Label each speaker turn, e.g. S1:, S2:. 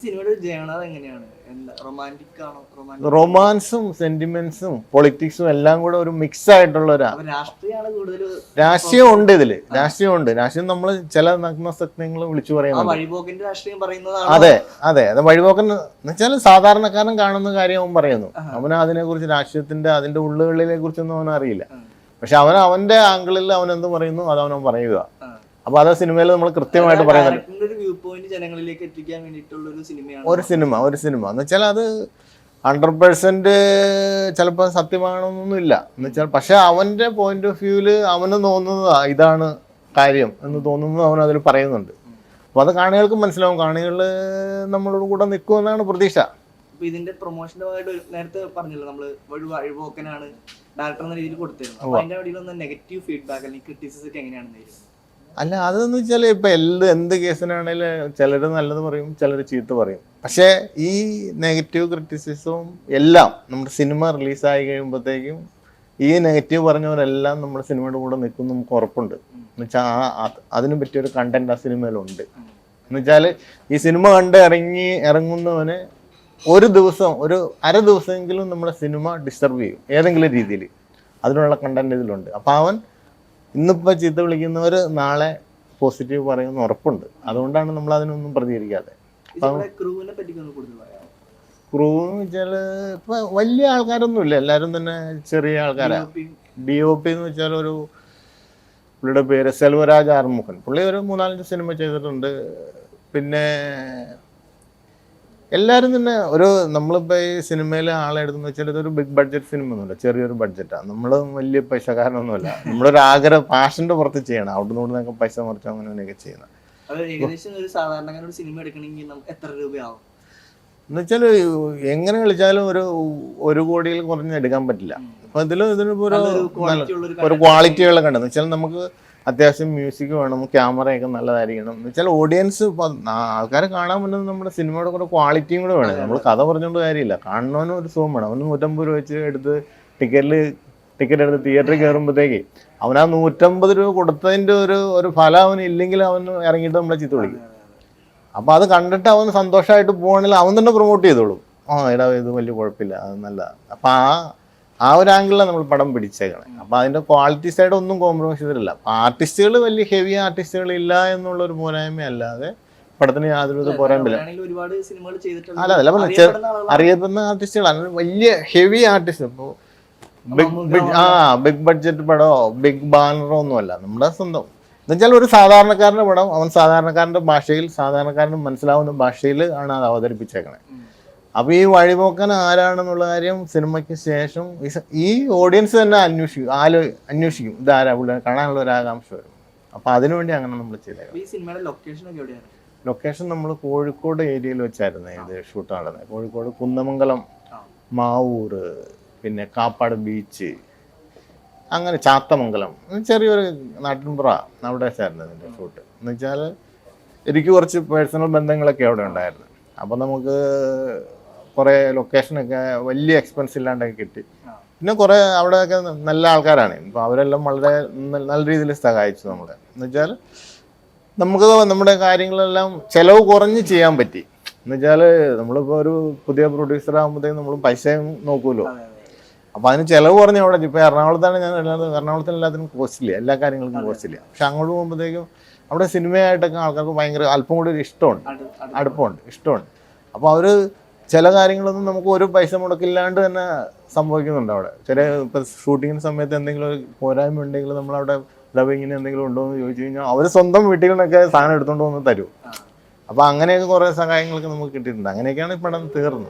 S1: സിനിമയുടെ ജേണർ എങ്ങനെയാണ്? റൊമാൻറ്റിക് ആണോ?
S2: റൊമാൻസും സെന്റിമെന്റ്സും പൊളിറ്റിക്സും എല്ലാം കൂടെ ഒരു മിക്സ് ആയിട്ടുള്ള
S1: രാഷ്ട്രീയമാണ് കൂടുതൽ.
S2: രാഷ്ട്രീയം ഉണ്ട് ഇതില്, രാഷ്ട്രീയം നമ്മൾ ചില നഗ്ന സത്യങ്ങൾ വിളിച്ചു പറയുന്നത്.
S1: വഴിപോക്കിന്റെ രാഷ്ട്രീയം പറയുന്നത്.
S2: അതെ അതെ, അത് വഴിപോക്കൻ എന്ന് വെച്ചാൽ സാധാരണക്കാരൻ കാണുന്ന കാര്യം അവൻ പറയുന്നു. അവന് അതിനെ കുറിച്ച് രാഷ്ട്രീയത്തിന്റെ അതിന്റെ ഉള്ളുകളിലെ കുറിച്ചൊന്നും അവൻ അറിയില്ല. പക്ഷെ അവന്റെ ആംഗിളിൽ അവൻ എന്ത് പറയുന്നു അത് അവൻ പറയുക. അപ്പൊ അത് സിനിമയിൽ നമ്മൾ കൃത്യമായിട്ട് പറയുന്നുണ്ട്.
S1: ജനങ്ങളിലേക്ക് എത്തിക്കാൻ വേണ്ടിയിട്ടുള്ള
S2: ഒരു സിനിമ എന്ന് വെച്ചാൽ അത് 100% ചിലപ്പോൾ സത്യമാണെന്നൊന്നുമില്ല എന്ന് വെച്ചാൽ, പക്ഷെ അവന്റെ പോയിന്റ് ഓഫ് വ്യൂവില് അവന് തോന്നുന്നത് ഇതാണ് കാര്യം എന്ന് തോന്നുന്നത് അവൻ അതിൽ പറയുന്നുണ്ട്. അപ്പൊ അത് കാണികൾക്ക് മനസ്സിലാവും, കാണികള് നമ്മളോട് കൂടെ നിൽക്കുമെന്നാണ് പ്രതീക്ഷ.
S1: ഇതിന്റെ പ്രൊമോഷന്റെ ഭാഗമായിട്ട് നേരത്തെ പറഞ്ഞല്ലോ നമ്മള് വഴിപോക്കനാണ് ഡയറക്ടർ എന്ന രീതിയിൽ കൊടുത്തിരുന്നത്. അതിന്റെ അടിയിലൊന്ന് നെഗറ്റീവ് ഫീഡ്ബാക്ക് അല്ലെങ്കിൽ ക്രിറ്റിസിസം ഒക്കെ എങ്ങനെയാണെന്ന്?
S2: അല്ല, അതെന്ന് വെച്ചാൽ ഇപ്പൊ എന്ത് കേസിനാണേലും ചിലർ നല്ലത് പറയും, ചിലർ ചീത്ത പറയും. പക്ഷേ ഈ നെഗറ്റീവ് ക്രിറ്റിസിസവും എല്ലാം നമ്മുടെ സിനിമ റിലീസായി കഴിയുമ്പോഴത്തേക്കും ഈ നെഗറ്റീവ് പറഞ്ഞവരെല്ലാം നമ്മുടെ സിനിമയുടെ കൂടെ നിൽക്കും, നമുക്ക് ഉറപ്പുണ്ട്. എന്ന് വെച്ചാൽ അതിന് പറ്റിയൊരു കണ്ടന്റ് ആ സിനിമയിലുണ്ട്. എന്ന് വെച്ചാൽ ഈ സിനിമ കണ്ട് ഇറങ്ങുന്നവന് ഒരു ദിവസം, ഒരു അര ദിവസമെങ്കിലും നമ്മുടെ സിനിമ ഡിസ്റ്റർബ് ചെയ്യും ഏതെങ്കിലും രീതിയിൽ. അതിനുള്ള കണ്ടന്റ് ഇതിലുണ്ട്. അപ്പം അവൻ ഇന്നിപ്പോൾ ചീത്ത വിളിക്കുന്നവർ നാളെ പോസിറ്റീവ് പറയുമെന്ന് ഉറപ്പുണ്ട്. അതുകൊണ്ടാണ് നമ്മൾ അതിനൊന്നും പ്രതികരിക്കാതെ. ക്രൂ എന്ന് വെച്ചാൽ ഇപ്പൊ വലിയ ആൾക്കാരൊന്നും ഇല്ല, എല്ലാവരും തന്നെ ചെറിയ ആൾക്കാരാണ്. DOP എന്ന് വെച്ചാൽ പുള്ളിയുടെ പേര് സെൽവരാജ് ആറുമുഖൻ. പുള്ളി ഒരു 4-5 സിനിമ ചെയ്തിട്ടുണ്ട്. പിന്നെ എല്ലാവരും തന്നെ നമ്മളിപ്പോൾ ഈ സിനിമയിലെ ആളെടുത്തെന്ന് വെച്ചാൽ ഇതൊരു ബിഗ് ബഡ്ജറ്റ് സിനിമ ഒന്നുമില്ല, ചെറിയൊരു ബഡ്ജറ്റാണ്. നമ്മൾ വലിയ പൈസക്കാരനൊന്നുമല്ല. നമ്മളൊരു ആഗ്രഹം പാഷൻ്റെ പുറത്ത് ചെയ്യണം, അവിടെ നിന്നൊക്കെ പൈസ മറിച്ച് അങ്ങനെയൊക്കെ ചെയ്യുന്നത്. എന്ന് വെച്ചാൽ എങ്ങനെ കളിച്ചാലും 1 കോടിയിൽ കുറഞ്ഞ് എടുക്കാൻ പറ്റില്ല. അപ്പൊ ഇതിനിപ്പോ ഒരു ക്വാളിറ്റിയുള്ള കണ്ടെന്ന് വെച്ചാൽ നമുക്ക് അത്യാവശ്യം മ്യൂസിക് വേണം, ക്യാമറയൊക്കെ നല്ലതായിരിക്കണം. എന്ന് വെച്ചാൽ ഓഡിയൻസ് ആൾക്കാരെ കാണാൻ പറ്റുന്നത് നമ്മുടെ സിനിമയുടെ കൂടെ ക്വാളിറ്റിയും കൂടെ വേണം. നമ്മൾ കഥ പറഞ്ഞുകൊണ്ട് കാര്യമില്ല, കാണുന്നവനും ഒരു സുഖം വേണം. അവന് 150 രൂപ വെച്ച് എടുത്ത് ടിക്കറ്റ് എടുത്ത് തിയേറ്ററിൽ കയറുമ്പോഴത്തേക്ക് അവൻ ആ 150 രൂപ കൊടുത്തതിൻ്റെ ഒരു ഫലം അവന് ഇല്ലെങ്കിൽ അവൻ ഇറങ്ങിയിട്ട് നമ്മളെ ചീത്ത വിളിക്കും. അപ്പോൾ അത് കണ്ടിട്ട് അവൻ സന്തോഷമായിട്ട് പോകണമെങ്കിൽ അവൻ തന്നെ പ്രൊമോട്ട് ചെയ്തോളും. എടാ ഇത് വലിയ കുഴപ്പമില്ല, അത് നല്ലതാണ്. അപ്പം ആ ഒരു ആംഗിളിലാണ് നമ്മൾ പടം പിടിച്ചേക്കണേ. അപ്പം അതിൻ്റെ ക്വാളിറ്റി സൈഡ് ഒന്നും കോംപ്രമൈസ് ചെയ്തിട്ടില്ല. ആർട്ടിസ്റ്റുകൾ വലിയ ഹെവി ആർട്ടിസ്റ്റുകൾ ഇല്ല എന്നുള്ളൊരു പോരായ്മ അല്ലാതെ പടത്തിന് യാതൊരു പോരായ്മയില്ല. അല്ല അറിയപ്പെടുന്ന ആർട്ടിസ്റ്റുകളാണ്, വലിയ ഹെവി ആർട്ടിസ്റ്റ്. ഇപ്പോൾ ബിഗ് ബഡ്ജറ്റ് പടമോ ബിഗ് ബാനറോ ഒന്നുമല്ല, നമ്മുടെ സ്വന്തം. എന്നുവെച്ചാൽ ഒരു സാധാരണക്കാരൻ്റെ പടം അവൻ സാധാരണക്കാരൻ്റെ ഭാഷയിൽ, സാധാരണക്കാരന് മനസ്സിലാവുന്ന ഭാഷയിൽ ആണ് അത് അവതരിപ്പിച്ചേക്കണേ. അപ്പോൾ ഈ വഴിപോക്കൻ ആരാണെന്നുള്ള കാര്യം സിനിമയ്ക്ക് ശേഷം ഈ ഓഡിയൻസ് തന്നെ അന്വേഷിക്കും ഇതാരാ, കാണാനുള്ള ഒരു ആകാംക്ഷ വരും. അപ്പോൾ അതിനുവേണ്ടി അങ്ങനെ നമ്മൾ ചെയ്തേക്കാം. ലൊക്കേഷൻ നമ്മൾ കോഴിക്കോട് ഏരിയയിൽ വെച്ചായിരുന്നു ഇത് ഷൂട്ട് നടന്നത്. കോഴിക്കോട് കുന്നമംഗലം, മാവൂർ, പിന്നെ കാപ്പാട് ബീച്ച്, അങ്ങനെ ചാത്തമംഗലം, ചെറിയൊരു നാട്ടിൻപുറ, അവിടെ വെച്ചായിരുന്നു ഇതിൻ്റെ ഷൂട്ട്. എന്ന് വെച്ചാൽ എനിക്ക് കുറച്ച് പേഴ്സണൽ ബന്ധങ്ങളൊക്കെ അവിടെ ഉണ്ടായിരുന്നു. അപ്പം നമുക്ക് കുറേ ലൊക്കേഷനൊക്കെ വലിയ എക്സ്പെൻസ് ഇല്ലാണ്ടൊക്കെ കിട്ടി. പിന്നെ കുറേ അവിടെയൊക്കെ നല്ല ആൾക്കാരാണ്. ഇപ്പോൾ അവരെല്ലാം വളരെ നല്ല രീതിയിൽ സഹായിച്ചു നമ്മളെ. എന്ന് വെച്ചാൽ നമുക്ക് നമ്മുടെ കാര്യങ്ങളെല്ലാം ചിലവ് കുറഞ്ഞ് ചെയ്യാൻ പറ്റി. എന്ന് വെച്ചാൽ നമ്മളിപ്പോൾ ഒരു പുതിയ പ്രൊഡ്യൂസർ ആകുമ്പോഴത്തേക്കും നമ്മൾ പൈസയും നോക്കുമല്ലോ. അപ്പോൾ അതിന് ചിലവ് കുറഞ്ഞ് അവിടെ. ഇപ്പോൾ എറണാകുളത്താണ് ഞാൻ എറണാകുളത്തിന് എല്ലാത്തിനും കോസ്റ്റില്ല, എല്ലാ കാര്യങ്ങൾക്കും കോസ്റ്റില്ല. പക്ഷെ അങ്ങോട്ട് പോകുമ്പോഴത്തേക്കും അവിടെ സിനിമയായിട്ടൊക്കെ ആൾക്കാർക്ക് ഭയങ്കര അല്പം കൂടി ഒരു ഇഷ്ടമുണ്ട്. അപ്പോൾ അവർ ചില കാര്യങ്ങളൊന്നും നമുക്ക് ഒരു പൈസ മുടക്കില്ലാണ്ട് തന്നെ സംഭവിക്കുന്നുണ്ട് അവിടെ. ഇപ്പോൾ ഷൂട്ടിങ്ങിന് സമയത്ത് എന്തെങ്കിലും ഒരു പോരായ്മ ഉണ്ടെങ്കിൽ നമ്മളവിടെ ഡബിങ്ങിന് എന്തെങ്കിലും ഉണ്ടോ എന്ന് ചോദിച്ചു കഴിഞ്ഞാൽ അവർ സ്വന്തം വീട്ടിൽ നിന്നൊക്കെ സാധനം എടുത്തുകൊണ്ട് വന്ന് തരും. അപ്പോൾ അങ്ങനെയൊക്കെ കുറേ സഹായങ്ങളൊക്കെ നമുക്ക് കിട്ടിയിട്ടുണ്ട്. അങ്ങനെയൊക്കെയാണ് ഈ പടം തീർന്നത്.